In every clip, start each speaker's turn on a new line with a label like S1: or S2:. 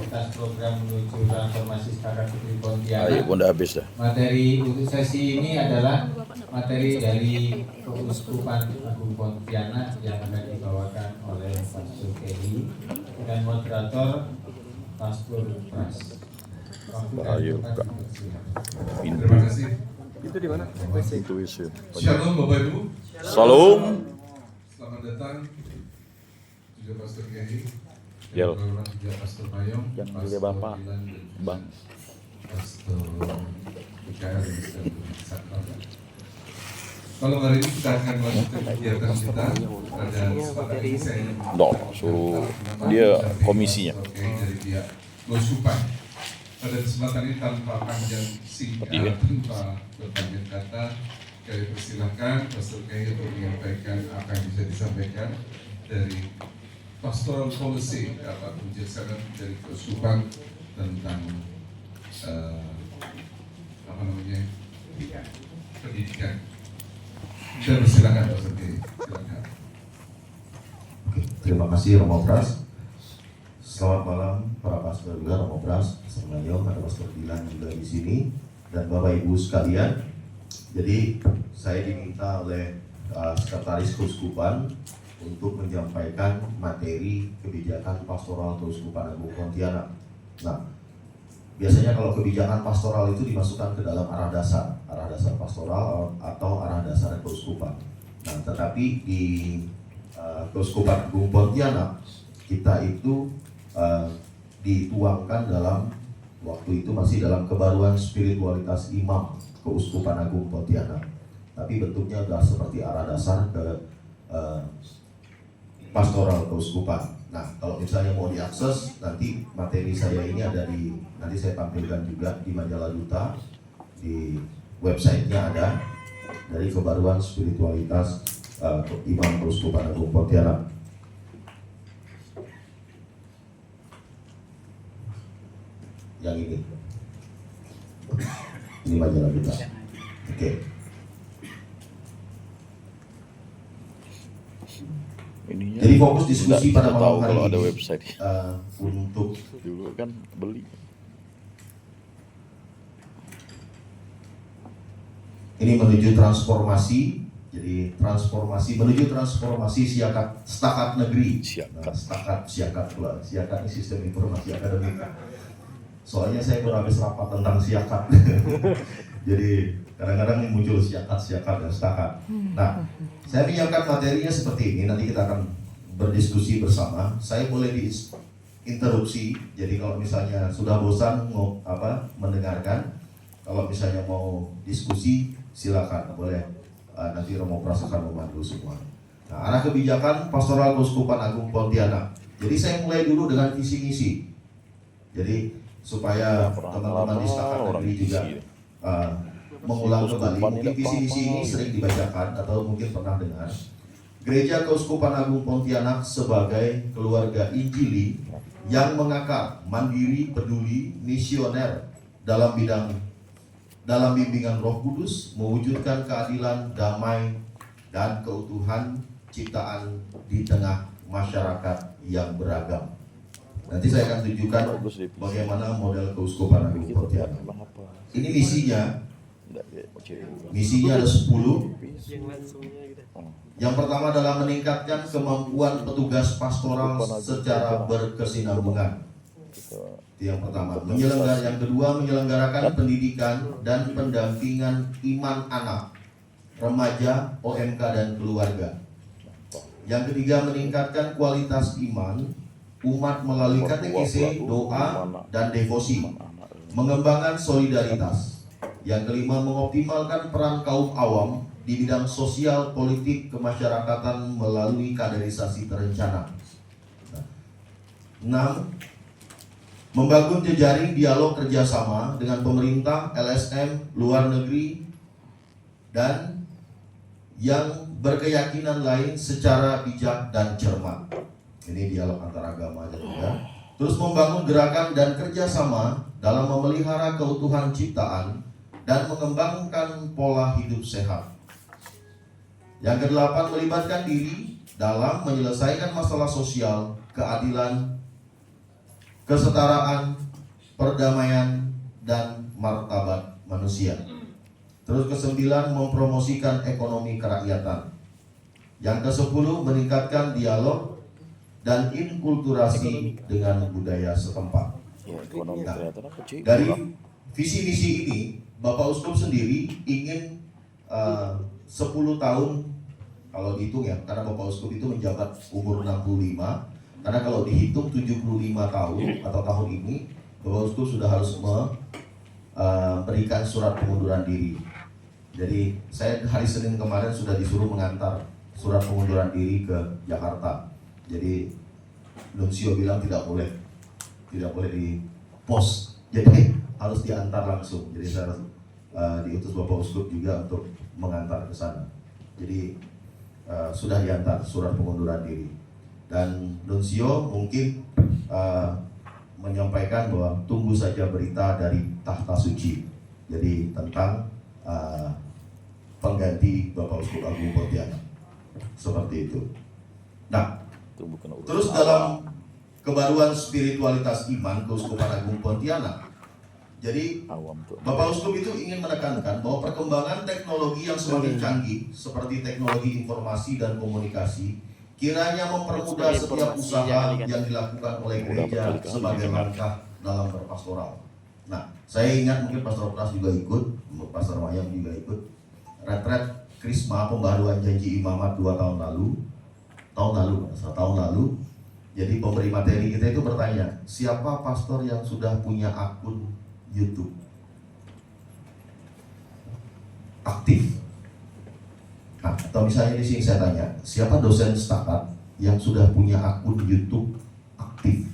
S1: prioritas program menuju transformasi Setakat Putri Pontianak.
S2: Ayo, udah habis dah.
S1: Materi untuk sesi ini adalah materi dari Keuskupan Agung Pontianak yang akan dibawakan oleh Pastor Kelly dan moderator Pastor Pras.
S2: Ayo, Kak.
S3: Terima kasih.
S4: Itu di mana?
S2: Intuisi.
S3: Shalom Bapak Ibu.
S2: Salam.
S3: Selamat datang juga Pastor Kiai.
S2: Yel.
S3: Juga Pastor Mayong.
S2: Yang
S3: Pastor
S2: juga Bapak.
S3: Dilan, dan
S2: Bang.
S3: Pastor BKR dan Pastor Sakral. Kalau hari ini kita akan melanjutkan kegiatan kita pada kesempatan ini saya ingin
S2: Dok, suruh dia komisinya.
S3: dari pihak Gosupan. Pada kesempatan ini tanpa panjang singkat,
S2: Pedih, ya?
S3: tanpa berbanyak kata, saya persilahkan Pastor Kiai untuk menyampaikan apa yang bisa disampaikan dari pastoral policy atau kebijaksanaan dari Keuskupan tentang pendidikan. Saya persilahkan Pastor Kiai. Silakan.
S5: Oke, terima kasih Romo Pras. Selamat malam para pastor juga, Romo Pras, Pastor Mayong, ada Pastor Dilan juga di sini, dan Bapak Ibu sekalian. Jadi saya diminta oleh Sekretaris Keuskupan untuk menyampaikan materi kebijakan pastoral Keuskupan Agung Pontianak. Nah, biasanya kalau kebijakan pastoral itu dimasukkan ke dalam arah dasar pastoral atau arah dasar Keuskupan. Nah, tetapi di Keuskupan Agung Pontianak kita itu dituangkan dalam waktu itu masih dalam kebaruan spiritualitas imam Keuskupan Agung Pontianak, tapi bentuknya sudah seperti arah dasar ke pastoral keuskupan. Nah, kalau misalnya mau diakses, nanti materi saya ini ada nanti saya tampilkan juga di majalah Duta, di websitenya ada, dari kebaruan spiritualitas imam Keuskupan Agung Pontianak. Yang ini majalah kita. Oke.
S2: Ininya
S5: Jadi fokus diskusi pada
S2: tahu
S5: malam hari
S2: kalau
S5: ini
S2: ada website.
S5: Untuk
S2: Dulu kan beli.
S5: ini menuju transformasi. Jadi menuju transformasi setakat negeri.
S2: Siakat.
S5: Siakat pula. Siakat ini sistem informasi akademik. Soalnya saya baru habis rapat tentang siakat. Jadi kadang-kadang muncul siakat dan setakat. Nah, saya menyiapkan materinya seperti ini. Nanti kita akan berdiskusi bersama. Saya boleh diinterupsi. Jadi kalau misalnya sudah bosan mendengarkan, kalau misalnya mau diskusi silakan, boleh. Nanti Romo Pras akan memandu semua. Nah, arah kebijakan pastoral Keuskupan Agung Pontianak. Jadi saya mulai dulu dengan visi misi. Jadi supaya teman-teman di setakat negeri juga mengulang kembali. Mungkin visi misi ini sering dibacakan atau mungkin pernah dengar. Gereja Keuskupan Agung Pontianak sebagai keluarga Injili yang mengakar, mandiri, peduli, misioner dalam bimbingan Roh Kudus, mewujudkan keadilan, damai, dan keutuhan ciptaan di tengah masyarakat yang beragam. Nanti saya akan tunjukkan bagaimana model Keuskupan Agung Pontianak. Ini misinya. Misinya ada 10. Yang pertama adalah meningkatkan kemampuan petugas pastoral secara berkesinambungan. Yang pertama, yang kedua menyelenggarakan pendidikan dan pendampingan iman anak, remaja, OMK dan keluarga. Yang ketiga, meningkatkan kualitas iman umat melalui katekese, doa, dan devosi, mengembangkan solidaritas. Yang kelima, mengoptimalkan peran kaum awam di bidang sosial, politik, kemasyarakatan melalui kaderisasi terencana. 6. Membangun jejaring dialog kerjasama dengan pemerintah, LSM, luar negeri, dan yang berkeyakinan lain secara bijak dan cermat. Ini dialog antar agama juga. Terus membangun gerakan dan kerjasama dalam memelihara keutuhan ciptaan dan mengembangkan pola hidup sehat. Yang kedelapan, melibatkan diri dalam menyelesaikan masalah sosial, keadilan, kesetaraan, perdamaian, dan martabat manusia. Terus ke-9, mempromosikan ekonomi kerakyatan. Yang ke-10, meningkatkan dialog dan inkulturasi dengan budaya setempat.
S2: Ya, ekonomi
S5: Nah,
S2: kelihatan apa sih?
S5: dari visi misi ini, Bapak Uskup sendiri ingin 10 tahun, kalau dihitung ya, karena Bapak Uskup itu menjabat umur 65, karena kalau dihitung 75 tahun atau tahun ini, Bapak Uskup sudah harus memberikan surat pengunduran diri. Jadi saya hari Senin kemarin sudah disuruh mengantar surat pengunduran diri ke Jakarta. Jadi Nuncio bilang tidak boleh di pos, jadi harus diantar langsung. Jadi saya diutus Bapak Uskup juga untuk mengantar ke sana. Jadi sudah diantar surat pengunduran diri. Dan Nuncio mungkin menyampaikan bahwa tunggu saja berita dari Tahta Suci. Jadi tentang pengganti Bapak Uskup Agung Pontianak. Seperti itu. Nah,
S2: Itu bukan urusan
S5: terus dalam kebaruan spiritualitas iman Keuskupan Agung Pontianak. Jadi
S2: awam tuh.
S5: Bapak Uskup itu ingin menekankan bahwa perkembangan teknologi yang semakin canggih seperti teknologi informasi dan komunikasi kiranya mempermudah setiap usaha yang dilakukan oleh gereja sebagai langkah dalam berpastoral. Nah, saya ingat mungkin Pastor Pras juga ikut, Pastor Mayang juga ikut retret Krisma pembaruan janji imamat 2 tahun lalu. Jadi pemberi materi kita itu bertanya, siapa pastor yang sudah punya akun YouTube aktif? Nah, atau misalnya di sini saya tanya, siapa dosen setakat yang sudah punya akun YouTube aktif?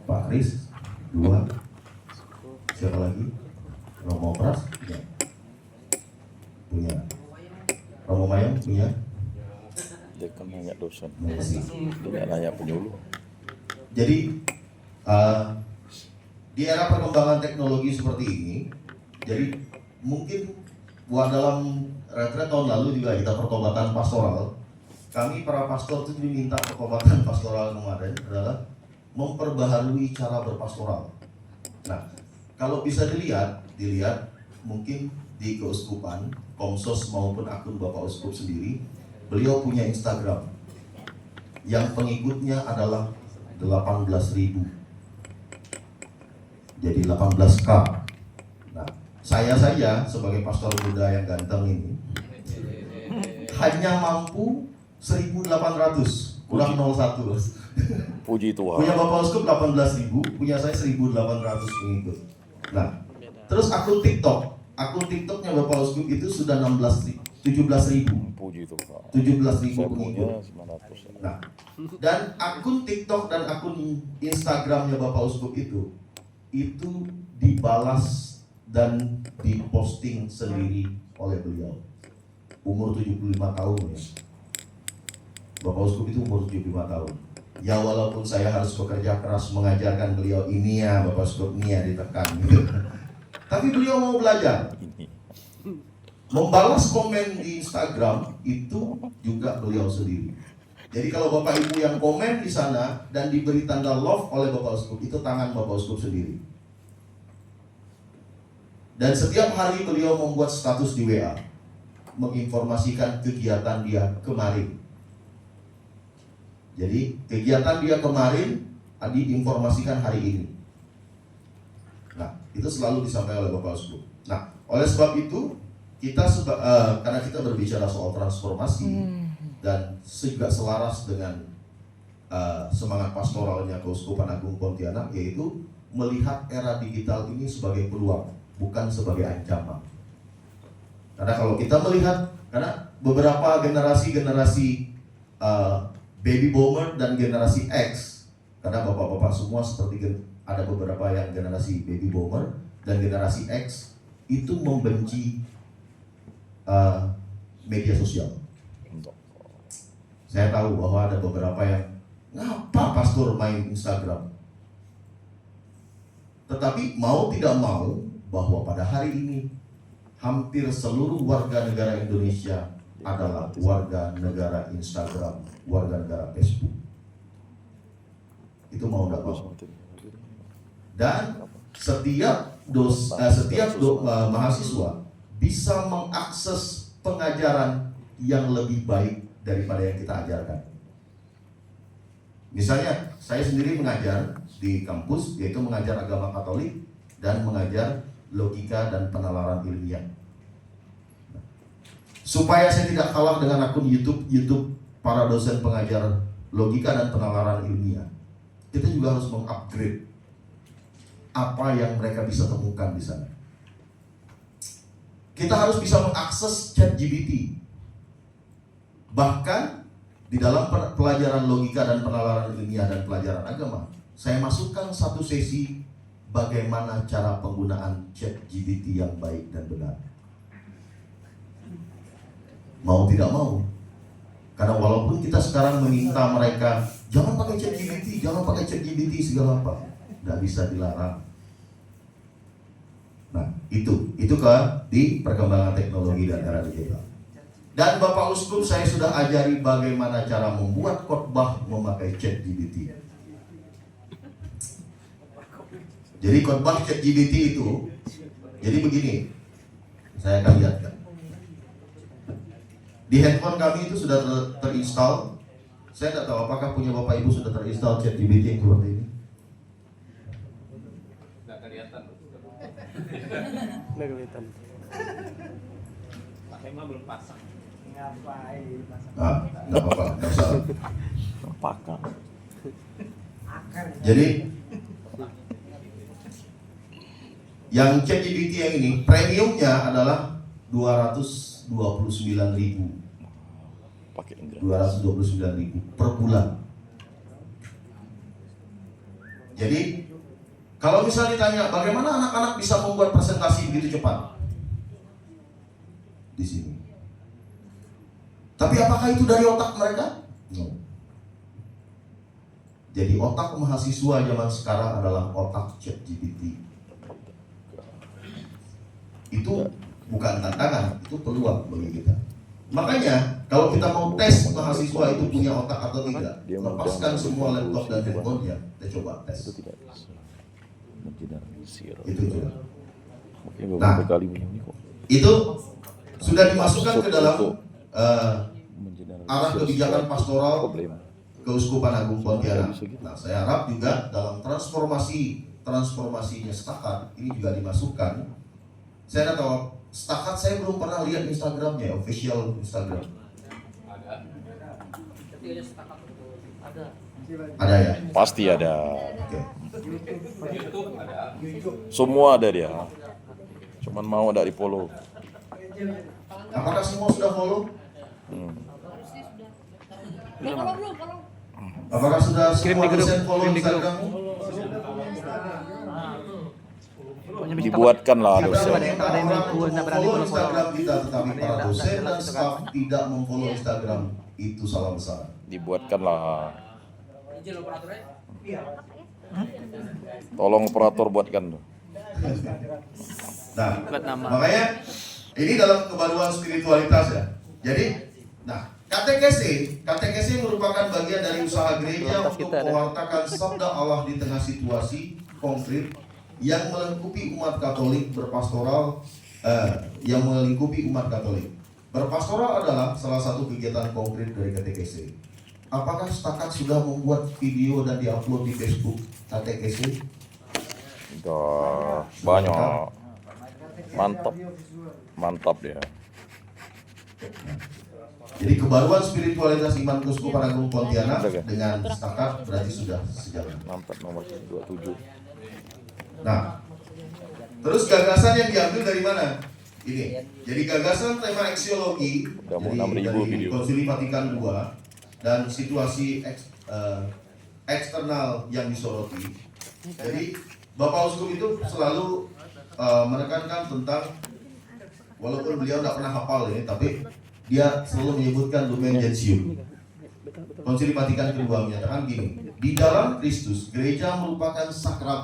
S5: Pak Kris, 2. Siapa lagi? Romo Pras? Ya. Punya. Romo Mayang punya?
S2: Dia kan nanya dosen,
S5: Masih.
S2: dia nggak nanya penyuluh.
S5: Jadi di era perkembangan teknologi seperti ini, jadi mungkin buat dalam retret tahun lalu juga kita pertobatan pastoral. Kami para pastor itu diminta pertobatan pastoral kemarin adalah memperbaharui cara berpastoral. Nah, kalau bisa dilihat mungkin di keuskupan, Komsos maupun akun Bapak Uskup sendiri, beliau punya Instagram yang pengikutnya adalah 18.000. Jadi 18K. Nah, saya saja sebagai pastor muda yang ganteng ini hanya mampu 1.800, kurang 01.
S2: Puji Tuhan.
S5: Punya Bapak Uskup 18.000, punya saya 1.800 pengikut. Nah, terus akun TikToknya Bapak Uskup itu sudah 17.000.
S2: Puji Tuhan.
S5: 17.000
S2: Saya punya
S5: pengikut.
S2: 900.
S5: Nah, dan akun TikTok dan akun Instagramnya Bapak Uskup itu dibalas dan diposting sendiri oleh beliau. Umur 75 tahun ya. Bapak Uskup itu umur 75 tahun. Ya walaupun saya harus bekerja keras mengajarkan beliau ini ya Bapak Uskup ini ya ditekan gitu. Tapi beliau mau belajar. Membalas komen di Instagram itu juga beliau sendiri. Jadi kalau Bapak Ibu yang komen di sana dan diberi tanda love oleh Bapak Uskup, itu tangan Bapak Uskup sendiri. Dan setiap hari beliau membuat status di WA, menginformasikan kegiatan dia kemarin. Jadi kegiatan dia kemarin diinformasikan hari ini. Nah, itu selalu disampaikan oleh Bapak Uskup. Nah, oleh sebab itu kita karena kita berbicara soal transformasi dan juga selaras dengan semangat pastoralnya Keuskupan Agung Pontianak, yaitu melihat era digital ini sebagai peluang, bukan sebagai ancaman. Karena kalau kita melihat, karena beberapa generasi baby boomer dan generasi X, karena bapak-bapak semua seperti ada beberapa yang generasi baby boomer dan generasi X itu membenci media sosial. Saya tahu bahwa ada beberapa yang ngapa pastor main Instagram. Tetapi mau tidak mau bahwa pada hari ini hampir seluruh warga negara Indonesia adalah warga negara Instagram, warga negara Facebook. Itu mau nggak mau. Dan setiap mahasiswa bisa mengakses pengajaran yang lebih baik daripada yang kita ajarkan. Misalnya, saya sendiri mengajar di kampus, yaitu mengajar agama Katolik dan mengajar logika dan penalaran ilmiah. Supaya saya tidak kalah dengan akun YouTube para dosen pengajar logika dan penalaran ilmiah, kita juga harus mengupgrade apa yang mereka bisa temukan di sana. Kita harus bisa mengakses ChatGPT. Bahkan di dalam pelajaran logika dan penalaran ilmiah dan pelajaran agama, saya masukkan satu sesi bagaimana cara penggunaan ChatGPT yang baik dan benar. Mau tidak mau. Karena walaupun kita sekarang meminta mereka jangan pakai ChatGPT segala apa, nggak bisa dilarang. Nah, itu di perkembangan teknologi dan era digital. Dan Bapak Uskup, saya sudah ajari bagaimana cara membuat khotbah memakai ChatGPT. Jadi khotbah ChatGPT itu, jadi begini, saya akan lihatkan. Di handphone kami itu sudah terinstall. Saya tidak tahu apakah punya Bapak Ibu sudah terinstall ChatGPT yang seperti ini.
S1: Nggak kelihatan.
S4: Nggak kelihatan.
S1: Pakai mah belum pasang.
S4: Ngapain?
S5: Nggak apa-apa, nggak usah.
S2: Pakar.
S5: Jadi yang ChatGPT yang ini premiumnya adalah 229.000.
S2: Pakai Inggris.
S5: 229.000 per bulan. Jadi kalau misalnya ditanya bagaimana anak-anak bisa membuat presentasi begitu cepat, di sini. Tapi apakah itu dari otak mereka? No. Jadi otak mahasiswa zaman sekarang adalah otak ChatGPT. Itu bukan tantangan, itu peluang bagi kita. Makanya kalau kita mau tes mahasiswa itu punya otak atau tidak, lepaskan semua laptop dan handphone-nya, kita coba tes.
S2: Itu tidak bisa. Tidak zero.
S5: Itu juga.
S2: Mungkin beberapa kali begini kok.
S5: Itu sudah dimasukkan ke dalam arah kebijakan pastoral Keuskupan Agung Pontianak. Nah, saya harap juga dalam transformasinya Setakat ini juga dimasukkan. Saya tidak tahu, Setakat saya belum pernah lihat Instagramnya, official Instagram. Ada ya?
S2: Pasti ada.
S5: Oke.
S2: Semua ada dia. Cuman mau ada di follow.
S5: Apakah semua sudah follow? Apakah sudah semua dosen follow Instagrammu?
S2: Dibuatkanlah dosen.
S5: Ada yang follow Instagram kita, tetapi para dosen dan staf tidak memfollow Instagram, itu salah besar.
S2: Dibuatkanlah. Tolong operator buatkan tuh.
S5: Nah, makanya ini dalam kebaruan spiritualitas ya. Jadi, KTKC merupakan bagian dari usaha gereja untuk mewartakan sabda Allah di tengah situasi konkret yang melingkupi umat Katolik berpastoral. Berpastoral adalah salah satu kegiatan konkret dari KTKC. Apakah Setakat sudah membuat video dan diupload di Facebook KTKC?
S2: Udah banyak. Mantap dia.
S5: Jadi kebaruan spiritualitas iman Keuskupan Agung Pontianak dengan Setakat berarti sudah sejalan.
S2: Mantap nomor 27.
S5: Nah, terus gagasan yang diambil dari mana? Ini. Jadi gagasan tema eksiologi dari Konsili Vatikan II dan situasi eksternal yang disoroti. Jadi Bapak Uskup itu selalu menekankan tentang, walaupun beliau tidak pernah hafal ini, tapi dia selalu menyebutkan Lumen Gentium. Konsili Vatikan II menyatakan gini, di dalam Kristus gereja merupakan sakramen